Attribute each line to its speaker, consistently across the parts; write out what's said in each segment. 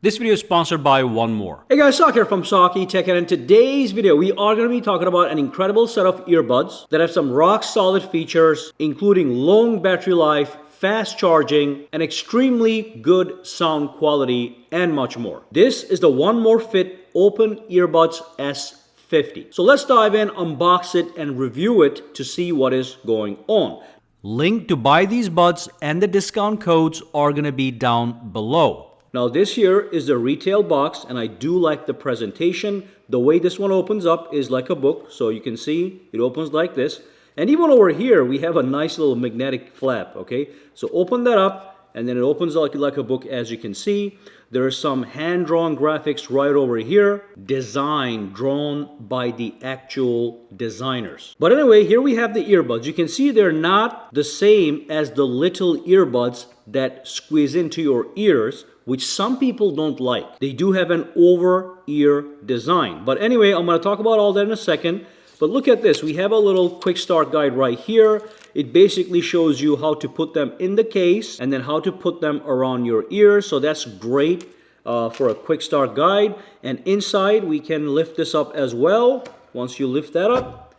Speaker 1: This video is sponsored by One More.
Speaker 2: Hey guys, Sak here from sakitech, and in today's video we are going to be talking about an incredible set of earbuds that have some rock solid features, including long battery life, fast charging, and extremely good sound quality, and much more. This is the One More FIT Open Earbuds S50. So let's dive in, unbox it, and review it to see what is going on.
Speaker 1: Link to buy these buds and the discount codes are going to be down below.
Speaker 2: Now this here is the retail box, and I do like the presentation. The way this one opens up is like a book, so you can see it opens like this. And even over here we have a nice little magnetic flap, okay? So open that up and then it opens like a book, as you can see. There are some hand-drawn graphics right over here, design drawn by the actual designers. But anyway, here we have the earbuds. You can see they're not the same as the little earbuds that squeeze into your ears, which some people don't like. They do have an over-ear design. But anyway, I'm going to talk about all that in a second. But look at this. We have a little quick start guide right here. It basically shows you how to put them in the case and then how to put them around your ears. So that's great for a quick start guide. And inside, we can lift this up as well. Once you lift that up,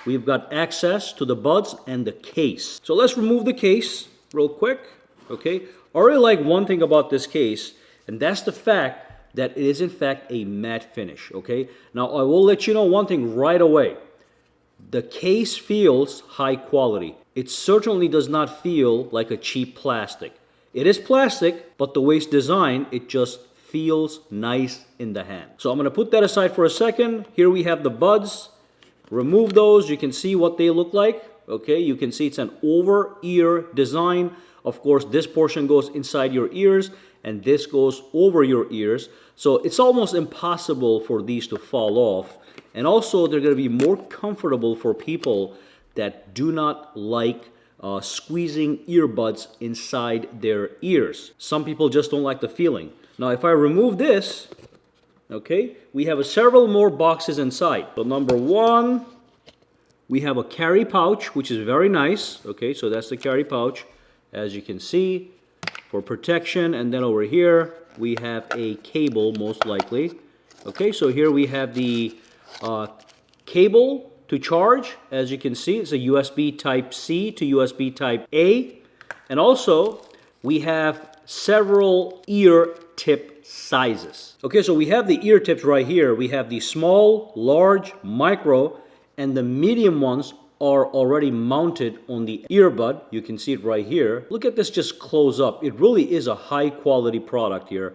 Speaker 2: we've got access to the buds and the case. So let's remove the case real quick. Okay. I really like one thing about this case, and that's the fact that it is in fact a matte finish, okay? Now I will let you know one thing right away. The case feels high quality. It certainly does not feel like a cheap plastic. It is plastic, but the way it's designed, it just feels nice in the hand. So I'm gonna put that aside for a second. Here we have the buds. Remove those, you can see what they look like, okay? You can see it's an over-ear design. Of course, this portion goes inside your ears and this goes over your ears. So it's almost impossible for these to fall off. And also, they're going to be more comfortable for people that do not like squeezing earbuds inside their ears. Some people just don't like the feeling. Now, if I remove this, okay, we have several more boxes inside. So number one, we have a carry pouch, which is very nice. Okay, so that's the carry pouch, as you can see, for protection. And then over here we have a cable, most likely. Okay, so here we have the cable to charge. As you can see, it's a USB type C to USB type A. And also we have several ear tip sizes. Okay, so we have the ear tips right here. We have the small, large, micro, and the medium ones are already mounted on the earbud. You can see it right here. Look at this just close up. It really is a high quality product here.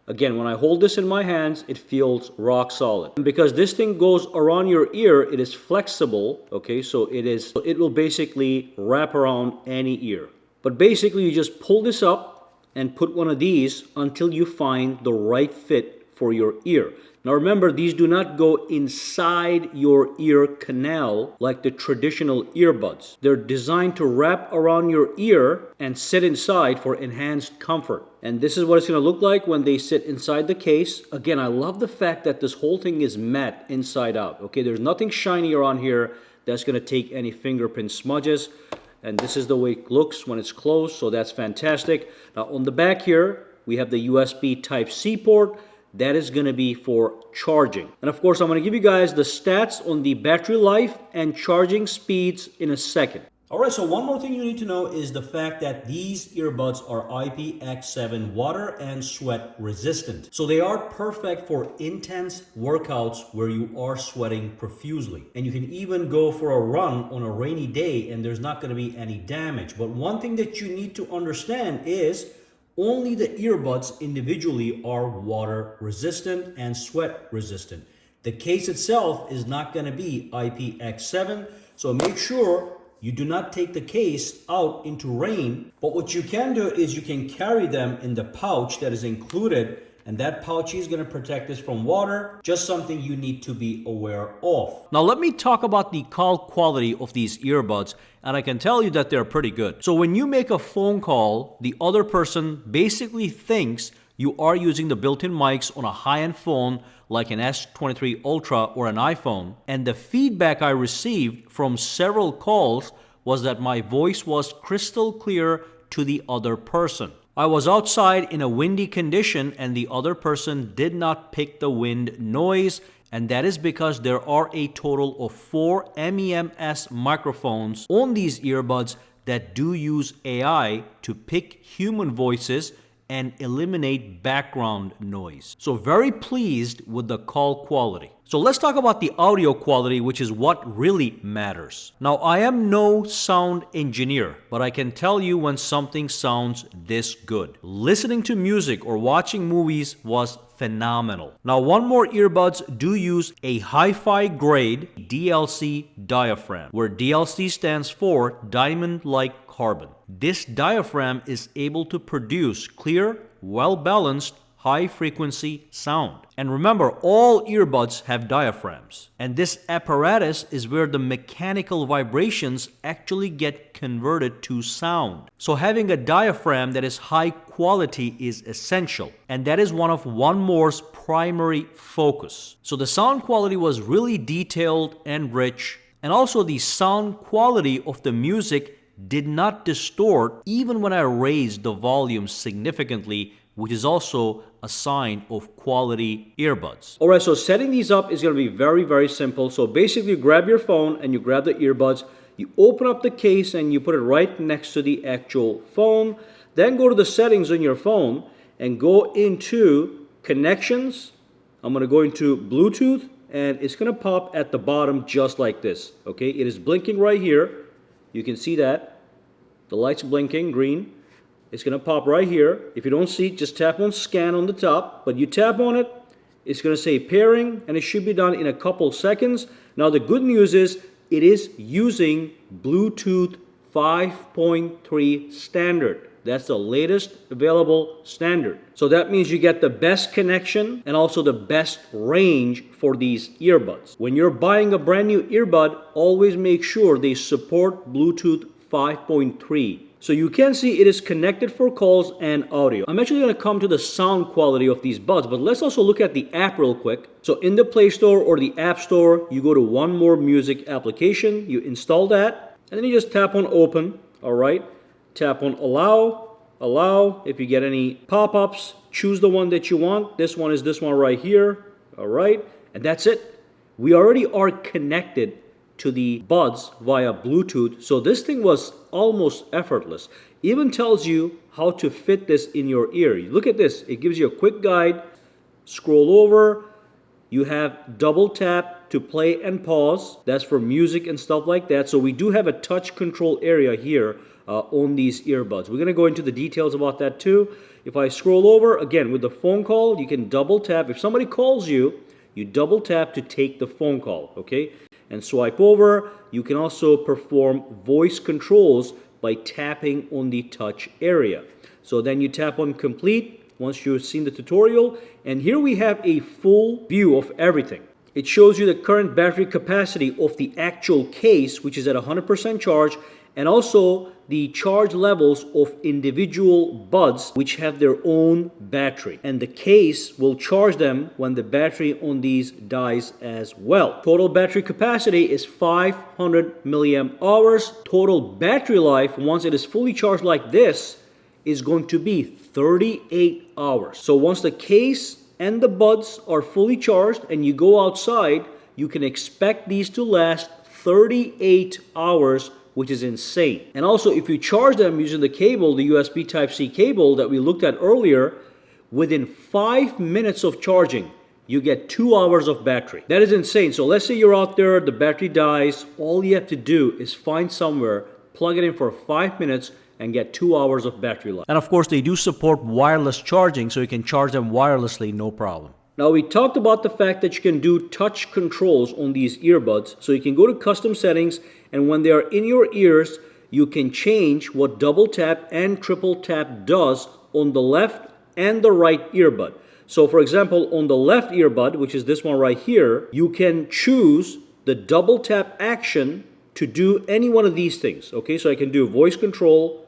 Speaker 2: Again, when I hold this in my hands, it feels rock solid. And because this thing goes around your ear, it is flexible. Okay, so it will basically wrap around any ear. But basically you just pull this up and put one of these until you find the right fit for your ear. Now remember, these do not go inside your ear canal like the traditional earbuds. They're designed to wrap around your ear and sit inside for enhanced comfort. And this is what it's going to look like when they sit inside the case. Again, I love the fact that this whole thing is matte inside out. Okay, there's nothing shiny around here that's going to take any fingerprint smudges. And this is the way it looks when it's closed, so that's fantastic. Now on the back here, we have the USB Type-C port. That is going to be for charging. And of course, I'm going to give you guys the stats on the battery life and charging speeds in a second. All right, so one more thing you need to know is the fact that these earbuds are IPX7 water and sweat resistant. So they are perfect for intense workouts where you are sweating profusely. And you can even go for a run on a rainy day and there's not going to be any damage. But one thing that you need to understand is only the earbuds individually are water resistant and sweat resistant. The case itself is not going to be IPX7, so make sure you do not take the case out into rain. But what you can do is you can carry them in the pouch that is included, and that pouch is going to protect this from water. Just something you need to be aware of.
Speaker 1: Now let me talk about the call quality of these earbuds, and I can tell you that they're pretty good. So when you make a phone call, the other person basically thinks you are using the built-in mics on a high-end phone like an S23 Ultra or an iPhone. And the feedback I received from several calls was that my voice was crystal clear to the other person. I was outside in a windy condition and the other person did not pick the wind noise, and that is because there are a total of 4 MEMS microphones on these earbuds that do use AI to pick human voices and eliminate background noise. So very pleased with the call quality. So let's talk about the audio quality, which is what really matters. Now, I am no sound engineer, but I can tell you when something sounds this good. Listening to music or watching movies was phenomenal. Now, one more, earbuds do use a hi-fi grade DLC diaphragm, where DLC stands for diamond-like carbon. This diaphragm is able to produce clear, well-balanced, high-frequency sound. And remember, all earbuds have diaphragms. And this apparatus is where the mechanical vibrations actually get converted to sound. So having a diaphragm that is high quality is essential. And that is one of One More's primary focus. So the sound quality was really detailed and rich. And also the sound quality of the music did not distort even when I raised the volume significantly, which is also a sign of quality earbuds.
Speaker 2: Alright, so setting these up is going to be very, very simple. So basically you grab your phone and you grab the earbuds, you open up the case and you put it right next to the actual phone. Then go to the settings on your phone and go into connections. I'm going to go into Bluetooth and it's going to pop at the bottom just like this. Okay, it is blinking right here. You can see that. The light's blinking green. It's going to pop right here. If you don't see it, just tap on scan on the top. But you tap on it, it's going to say pairing, and it should be done in a couple seconds. Now the good news is it is using Bluetooth 5.3 standard. That's the latest available standard. So that means you get the best connection and also the best range for these earbuds. When you're buying a brand new earbud, always make sure they support Bluetooth 5.3. So you can see it is connected for calls and audio. I'm actually going to come to the sound quality of these buds, but let's also look at the app real quick. So in the Play Store or the App Store, you go to One More Music application, you install that, and then you just tap on open, all right? Tap on allow. If you get any pop-ups, choose the one that you want. This one is this one right here, all right? And that's it. We already are connected to the buds via Bluetooth, so this thing was almost effortless. Even tells you how to fit this in your ear. Look at this, it gives you a quick guide. Scroll over, you have double tap to play and pause. That's for music and stuff like that. So we do have a touch control area here on these earbuds. We're going to go into the details about that too. If I scroll over, again with the phone call, you can double tap. If somebody calls you, you double tap to take the phone call, okay? And swipe over. You can also perform voice controls by tapping on the touch area. So then you tap on complete once you've seen the tutorial, and here we have a full view of everything. It shows you the current battery capacity of the actual case, which is at 100% charge, and also the charge levels of individual buds which have their own battery, and the case will charge them when the battery on these dies as well. Total battery capacity is 500 milliamp hours. Total battery life once it is fully charged like this is going to be 38 hours. So once the case and the buds are fully charged and you go outside, you can expect these to last 38 hours, which is insane. And also, if you charge them using the cable, the USB Type-C cable that we looked at earlier, within 5 minutes of charging, you get 2 hours of battery. That is insane. So let's say you're out there, the battery dies, all you have to do is find somewhere, plug it in for 5 minutes, and get 2 hours of battery life.
Speaker 1: And of course, they do support wireless charging, so you can charge them wirelessly, no problem.
Speaker 2: Now, we talked about the fact that you can do touch controls on these earbuds. So you can go to custom settings, and when they are in your ears, you can change what double tap and triple tap does on the left and the right earbud. So for example, on the left earbud, which is this one right here, you can choose the double tap action to do any one of these things. Okay, so I can do voice control,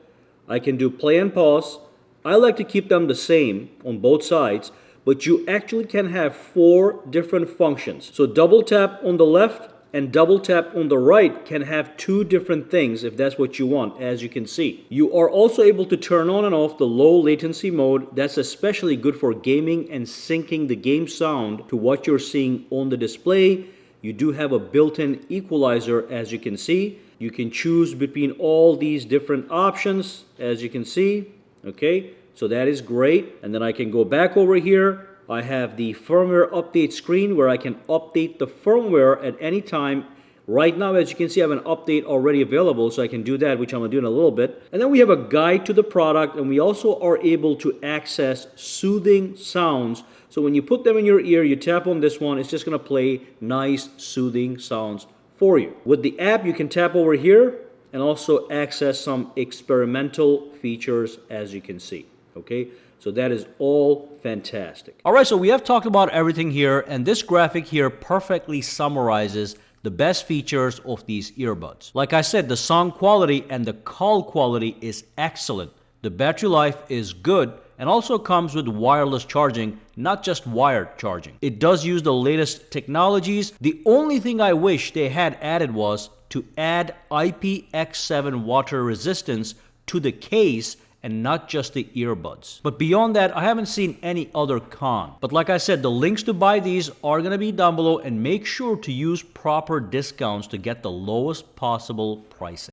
Speaker 2: I can do play and pause. I like to keep them the same on both sides, but you actually can have 4 different functions. So double tap on the left and double tap on the right can have two different things if that's what you want, as you can see. You are also able to turn on and off the low latency mode. That's especially good for gaming and syncing the game sound to what you're seeing on the display. You do have a built-in equalizer, as you can see. You can choose between all these different options, as you can see. Okay, so that is great. And then I can go back over here. I have the firmware update screen where I can update the firmware at any time. Right now, as you can see, I have an update already available, so I can do that, which I'm going to do in a little bit. And then we have a guide to the product, and we also are able to access soothing sounds. So when you put them in your ear, you tap on this one, it's just going to play nice, soothing sounds for you. With the app, you can tap over here and also access some experimental features, as you can see. Okay, so that is all fantastic.
Speaker 1: All right, so we have talked about everything here, and this graphic here perfectly summarizes the best features of these earbuds. Like I said, the sound quality and the call quality is excellent. The battery life is good and also comes with wireless charging, not just wired charging. It does use the latest technologies. The only thing I wish they had added was to add IPX7 water resistance to the case and not just the earbuds. But beyond that, I haven't seen any other con. But like I said, the links to buy these are gonna be down below, and make sure to use proper discounts to get the lowest possible pricing.